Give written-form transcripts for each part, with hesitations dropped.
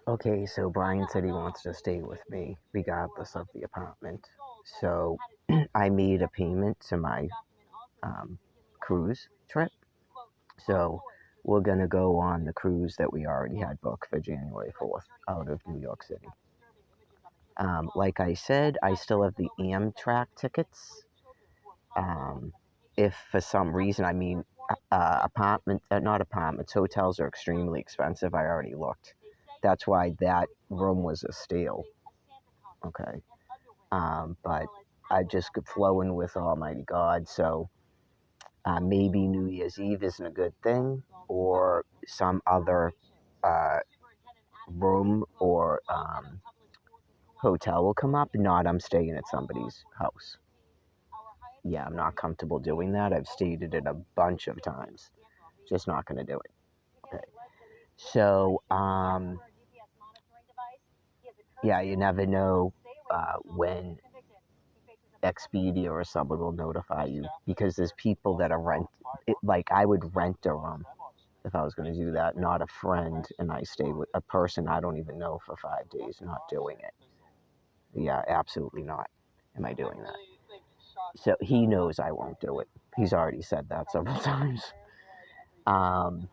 Okay, so Brian said he wants to stay with me regardless of the apartment. So I made a payment to my um, cruise trip. So we're going to go on the cruise that we already had booked for January 4th out of New York City. Like I said, I still have the Amtrak tickets. Um, if for some reason, I mean, not apartments, hotels are extremely expensive. I already looked. That's why that room was a steal. Okay. But I just could flow in with Almighty God. So maybe New Year's Eve isn't a good thing, or some other uh, room or hotel will come up. Not I'm staying at somebody's house. Yeah, I'm not comfortable doing that. I've stated it a bunch of times. Just not going to do it. Okay. So, yeah, you never know when Expedia or someone will notify you because there's people that are like I would rent a room if I was going to do that, not a friend, and I stay with a person I don't even know for 5 days. Not doing it. Yeah, absolutely not. Am I doing that? So he knows I won't do it. He's already said that several times. Um,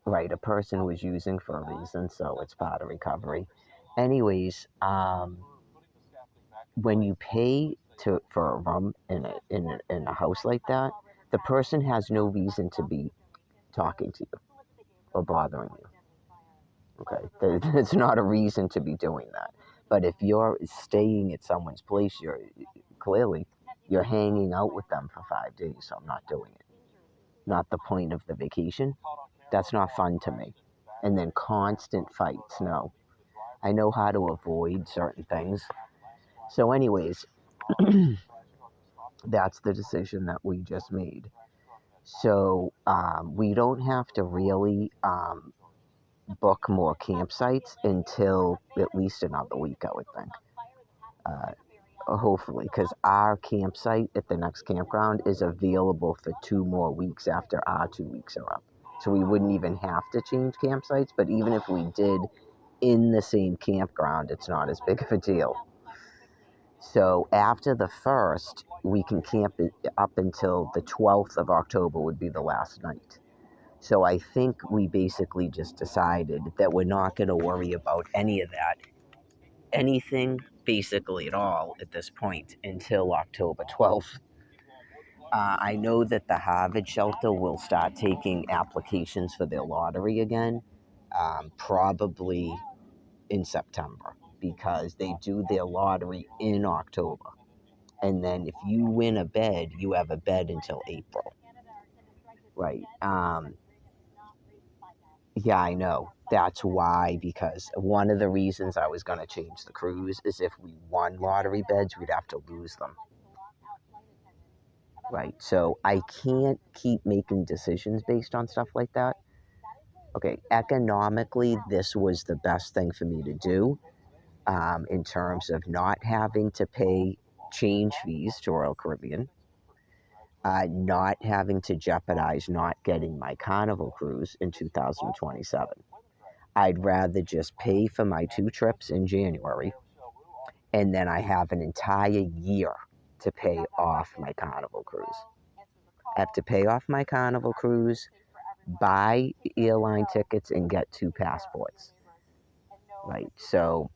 right, a person was using for a reason, so it's part of recovery. Anyways, when you pay for a room in a house like that, the person has no reason to be talking to you or bothering you. Okay, there's not a reason to be doing that. But if you're staying at someone's place, you're hanging out with them for 5 days. So I'm not doing it. Not the point of the vacation. That's not fun to me. And then constant fights. No, I know how to avoid certain things. So, anyways, that's the decision that we just made. So we don't have to really book more campsites until at least another week, I would think. Hopefully, because our campsite at the next campground is available for 2 more weeks after our 2 weeks are up. So we wouldn't even have to change campsites, but even if we did in the same campground, it's not as big of a deal. So after the 1st, we can camp it up until the 12th of October would be the last night. So I think we basically just decided that we're not going to worry about any of that, anything basically at all at this point until October 12th. I know that the Harvard shelter will start taking applications for their lottery again, probably in September, because they do their lottery in October. And then if you win a bed, you have a bed until April. Right. Yeah, I know. That's why, because one of the reasons I was going to change the cruise is if we won lottery beds, we'd have to lose them. Right. So I can't keep making decisions based on stuff like that. Okay. Economically, this was the best thing for me to do in terms of not having to pay change fees to Royal Caribbean, not having to jeopardize not getting my Carnival cruise in 2027. I'd rather just pay for my 2 trips in January, and then I have an entire year to pay off my Carnival cruise. I have to pay off my Carnival cruise, buy airline tickets, and get 2 passports. Right. So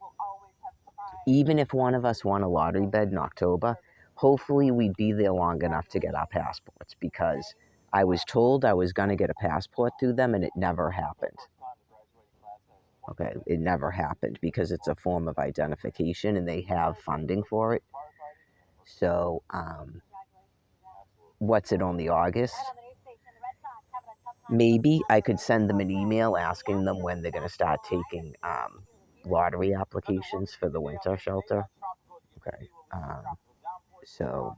even if one of us won a lottery bed in October, hopefully we'd be there long enough to get our passports, because I was told I was going to get a passport through them and it never happened. Okay, it never happened because it's a form of identification and they have funding for it. So, what's it, only August? Maybe I could send them an email asking them when they're going to start taking lottery applications for the winter shelter. Okay. So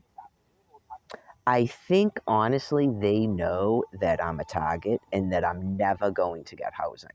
I think honestly they know that I'm a target and that I'm never going to get housing.